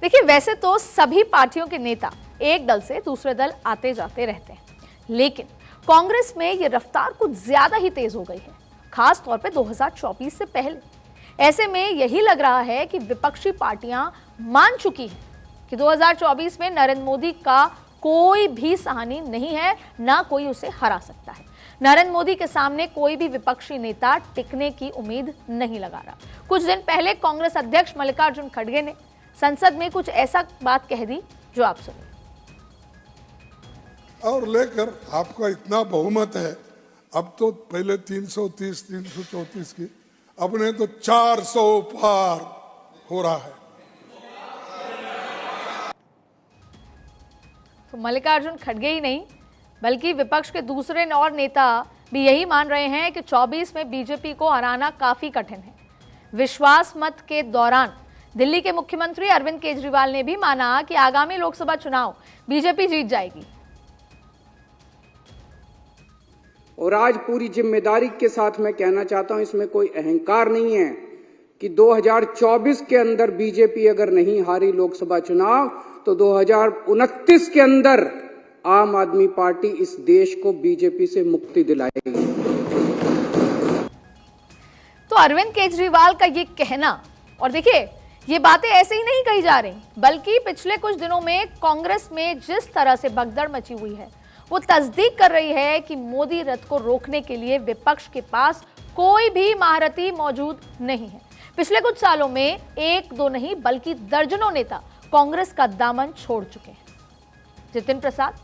देखिए, वैसे तो सभी पार्टियों के नेता एक दल से दूसरे दल आते जाते रहते हैं, लेकिन कांग्रेस में ये रफ्तार कुछ ज्यादा ही तेज हो गई है, खास तौर पे 2024 से पहले। ऐसे में यही लग रहा है कि विपक्षी पार्टियां मान चुकी हैं कि 2024 में नरेंद्र मोदी का कोई भी सहानी नहीं है, ना कोई उसे हरा सकता है। नरेंद्र मोदी के सामने कोई भी विपक्षी नेता टिकने की उम्मीद नहीं लगा रहा। कुछ दिन पहले कांग्रेस अध्यक्ष मल्लिकार्जुन खड़गे ने संसद में कुछ ऐसा बात कह दी जो आप सुनिए। और लेकर आपका इतना बहुमत है, अब तो पहले 330 334 की, अब ने तो 400 पार हो रहा है। तो मल्लिकार्जुन खड़गे ही नहीं बल्कि विपक्ष के दूसरे और नेता भी यही मान रहे हैं कि 24 में बीजेपी को हराना काफी कठिन है। विश्वास मत के दौरान दिल्ली के मुख्यमंत्री अरविंद केजरीवाल ने भी माना कि आगामी लोकसभा चुनाव बीजेपी जीत जाएगी। और आज पूरी जिम्मेदारी के साथ मैं कहना चाहता हूं, इसमें कोई अहंकार नहीं है कि 2024 के अंदर बीजेपी अगर नहीं हारी लोकसभा चुनाव तो 2029 के अंदर आम आदमी पार्टी इस देश को बीजेपी से मुक्ति दिलाएगी। तो अरविंद केजरीवाल का ये कहना, और देखिए ये बातें ऐसे ही नहीं कही जा रही, बल्कि पिछले कुछ दिनों में कांग्रेस में जिस तरह से भगदड़ मची हुई है वो तस्दीक कर रही है कि मोदी रथ को रोकने के लिए विपक्ष के पास कोई भी महारथी मौजूद नहीं है। पिछले कुछ सालों में एक दो नहीं बल्कि दर्जनों नेता कांग्रेस का दामन छोड़ चुके हैं। जितिन प्रसाद,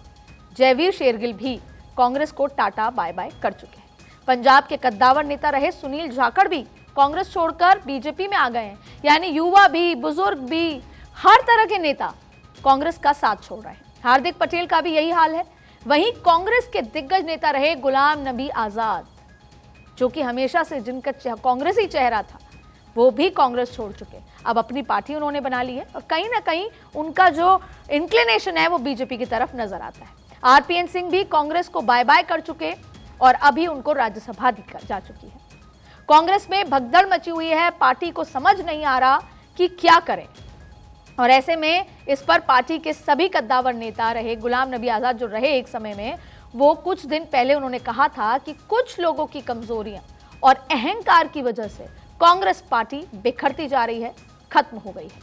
जयवीर शेरगिल भी कांग्रेस को टाटा बाय बाय कर चुके हैं। पंजाब के कद्दावर नेता रहे सुनील जाखड़ भी कांग्रेस छोड़कर बीजेपी में आ गए हैं। यानी युवा भी, बुजुर्ग भी, हर तरह के नेता कांग्रेस का साथ छोड़ रहे हैं। हार्दिक पटेल का भी यही हाल है। वहीं कांग्रेस के दिग्गज नेता रहे गुलाम नबी आजाद, जो कि हमेशा से जिनका कांग्रेसी चेहरा था, वो भी कांग्रेस छोड़ चुके। अब अपनी पार्टी उन्होंने बना ली है और कहीं ना कहीं उनका जो इंक्लिनेशन है वो बीजेपी की तरफ नजर आता है। आरपीएन सिंह भी कांग्रेस को बाय बाय कर चुके और अभी उनको राज्यसभा जा चुकी है। कांग्रेस में भगदड़ मची हुई है, पार्टी को समझ नहीं आ रहा कि क्या करें। और ऐसे में इस पर पार्टी के सभी कद्दावर नेता रहे गुलाम नबी आजाद, जो रहे एक समय में, वो कुछ दिन पहले उन्होंने कहा था कि कुछ लोगों की कमजोरियां और अहंकार की वजह से कांग्रेस पार्टी बिखरती जा रही है, खत्म हो गई है।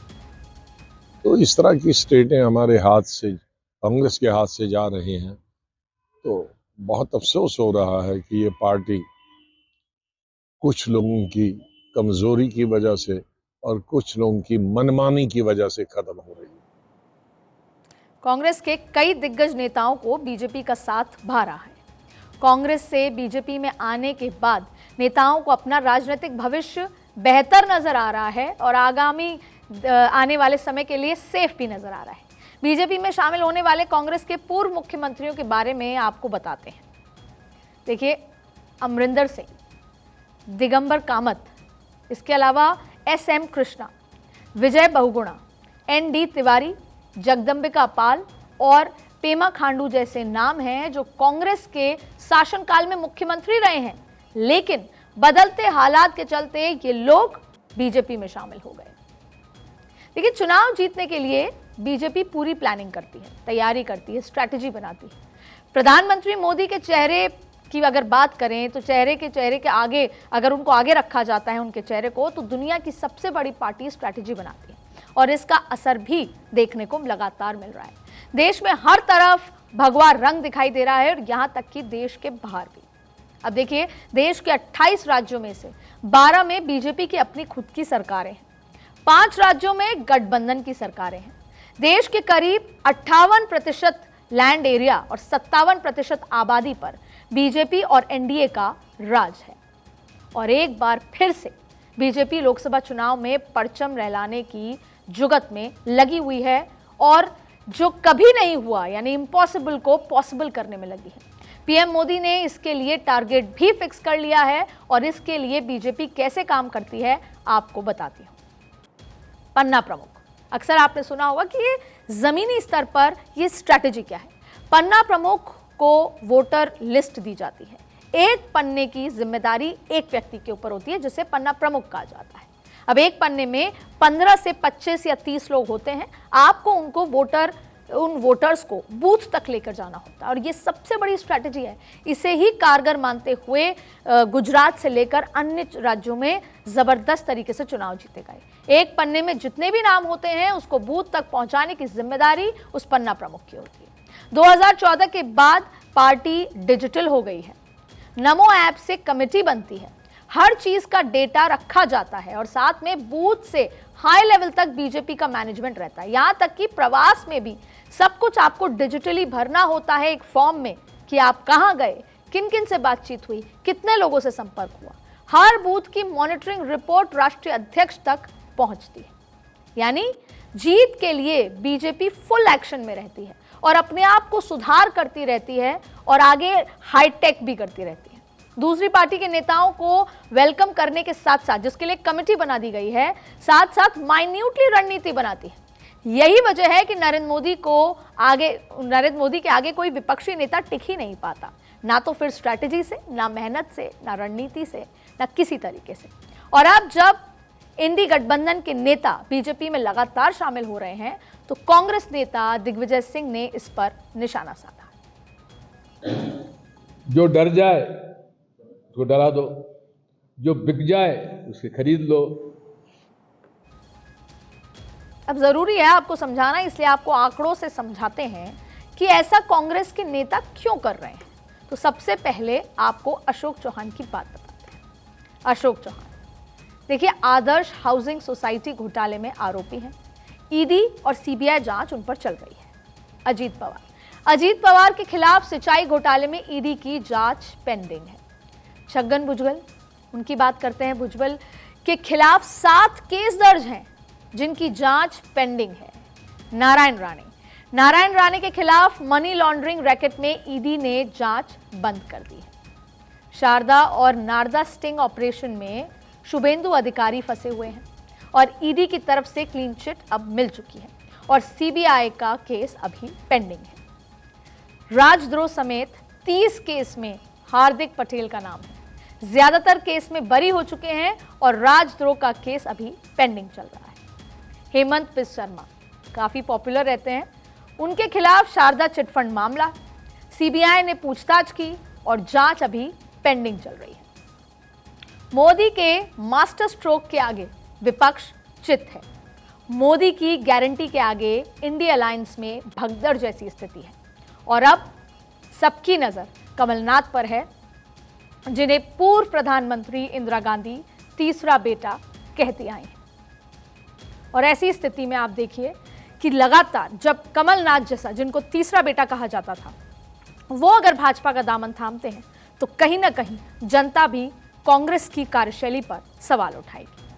तो इस तरह की स्टेटें हमारे हाथ से, कांग्रेस के हाथ से जा रही हैं, तो बहुत अफसोस हो रहा है कि ये पार्टी कुछ लोगों की कमजोरी की वजह से और कुछ लोगों की मनमानी की वजह से खत्म हो रही है। कांग्रेस के कई दिग्गज नेताओं को बीजेपी का साथ भा रहा है। कांग्रेस से बीजेपी में आने के बाद नेताओं को अपना राजनीतिक भविष्य बेहतर नजर आ रहा है और आगामी आने वाले समय के लिए सेफ भी नजर आ रहा है। बीजेपी में शामिल होने वाले कांग्रेस के पूर्व मुख्यमंत्रियों के बारे में आपको बताते हैं। देखिए, अमरिंदर सिंह, दिगंबर कामत, इसके अलावा एसएम कृष्णा, विजय बहुगुणा, एनडी तिवारी, जगदंबिका पाल और पेमा खांडू जैसे नाम हैं जो कांग्रेस के शासनकाल में मुख्यमंत्री रहे हैं, लेकिन बदलते हालात के चलते ये लोग बीजेपी में शामिल हो गए। देखिए, चुनाव जीतने के लिए बीजेपी पूरी प्लानिंग करती है, तैयारी करती है, स्ट्रैटेजी बनाती है। प्रधानमंत्री मोदी के चेहरे की अगर बात करें तो चेहरे के आगे अगर उनको आगे रखा जाता है, उनके चेहरे को, तो दुनिया की सबसे बड़ी पार्टी स्ट्रैटेजी बनाती है और इसका असर भी देखने को लगातार मिल रहा है। देश में हर तरफ भगवा रंग दिखाई दे रहा है और यहां तक कि देश के बाहर भी। अब देखिए, देश के 28 राज्यों में से 12 में बीजेपी की अपनी खुद की सरकारें हैं, 5 राज्यों में गठबंधन की सरकारें हैं। देश के करीब 58% लैंड एरिया और 57% आबादी पर बीजेपी और एनडीए का राज है। और एक बार फिर से बीजेपी लोकसभा चुनाव में परचम लहराने की जुगत में लगी हुई है और जो कभी नहीं हुआ यानी इम्पॉसिबल को पॉसिबल करने में लगी है। पीएम मोदी ने इसके लिए टारगेट भी फिक्स कर लिया है और इसके लिए बीजेपी कैसे काम करती है आपको बताती हूं। पन्ना प्रमुख, अक्सर आपने सुना होगा कि ये जमीनी स्तर पर ये स्ट्रैटेजी क्या है। पन्ना प्रमुख को वोटर लिस्ट दी जाती है। एक पन्ने की जिम्मेदारी एक व्यक्ति के ऊपर होती है जिसे पन्ना प्रमुख कहा जाता है। अब एक पन्ने में 15 से 25 या 30 लोग होते हैं, आपको उन वोटर्स को बूथ तक लेकर जाना होता है और ये सबसे बड़ी स्ट्रैटेजी है। इसे ही कारगर मानते हुए गुजरात से लेकर अन्य राज्यों में जबरदस्त तरीके से चुनाव जीते गए। एक पन्ने में जितने भी नाम होते हैं उसको बूथ तक पहुंचाने की जिम्मेदारी उस पन्ना प्रमुख की होती है। 2014 के बाद पार्टी डिजिटल हो गई है, नमो ऐप से कमेटी बनती है, हर चीज का डेटा रखा जाता है और साथ में बूथ से हाई लेवल तक बीजेपी का मैनेजमेंट रहता है। यहां तक कि प्रवास में भी सब कुछ आपको डिजिटली भरना होता है एक फॉर्म में कि आप कहां गए, किन किन से बातचीत हुई, कितने लोगों से संपर्क हुआ। हर बूथ की मॉनिटरिंग रिपोर्ट राष्ट्रीय अध्यक्ष तक पहुंचती है। यानी जीत के लिए बीजेपी फुल एक्शन में रहती है और अपने आप को सुधार करती रहती है और आगे हाईटेक भी करती रहती है। दूसरी पार्टी के नेताओं को वेलकम करने के साथ साथ, जिसके लिए कमेटी बना दी गई है, साथ साथ माइन्यूटली रणनीति बनाती है। यही वजह है कि नरेंद्र मोदी के आगे कोई विपक्षी नेता टिक ही नहीं पाता, ना तो फिर स्ट्रैटेजी से, ना मेहनत से, ना रणनीति से, ना किसी तरीके से। और अब जब इंडी गठबंधन के नेता बीजेपी में लगातार शामिल हो रहे हैं तो कांग्रेस नेता दिग्विजय सिंह ने इस पर निशाना साधा। जो डर जाए उसको डरा दो, जो बिक जाए उसकी खरीद लो। अब जरूरी है आपको समझाना, इसलिए आपको आंकड़ों से समझाते हैं कि ऐसा कांग्रेस के नेता क्यों कर रहे हैं। तो सबसे पहले आपको अशोक चौहान की बात बताते हैं। अशोक चौहान देखिए, आदर्श हाउसिंग सोसाइटी घोटाले में आरोपी हैं। ईडी और सीबीआई जांच उन पर चल रही है। अजीत पवार के खिलाफ सिंचाई घोटाले में ईडी की जांच पेंडिंग है। छगन भुजबल, उनकी बात करते हैं। भुजबल के खिलाफ 7 केस दर्ज हैं जिनकी जांच पेंडिंग है। नारायण राणे के खिलाफ मनी लॉन्ड्रिंग रैकेट में ईडी ने जांच बंद कर दी है। शारदा और नारदा स्टिंग ऑपरेशन में शुभेंदु अधिकारी फंसे हुए हैं और ईडी की तरफ से क्लीन चिट अब मिल चुकी है और सीबीआई का केस अभी पेंडिंग है। राजद्रोह समेत 30 केस में हार्दिक पटेल का नाम है। ज्यादातर केस में बरी हो चुके हैं और राजद्रोह का केस अभी पेंडिंग चल रहा है। हेमंत बिस्वा शर्मा काफी पॉपुलर रहते हैं, उनके खिलाफ शारदा चिटफंड मामला, सीबीआई ने पूछताछ की और जांच अभी पेंडिंग चल रही है। मोदी के मास्टर स्ट्रोक के आगे विपक्ष चित है। मोदी की गारंटी के आगे इंडिया अलायंस में भगदड़ जैसी स्थिति है और अब सबकी नजर कमलनाथ पर है, जिन्हें पूर्व प्रधानमंत्री इंदिरा गांधी तीसरा बेटा कहती आई हैं। और ऐसी स्थिति में आप देखिए कि लगातार जब कमलनाथ जैसा, जिनको तीसरा बेटा कहा जाता था, वो अगर भाजपा का दामन थामते हैं तो कहीं ना कहीं जनता भी कांग्रेस की कार्यशैली पर सवाल उठाएगी।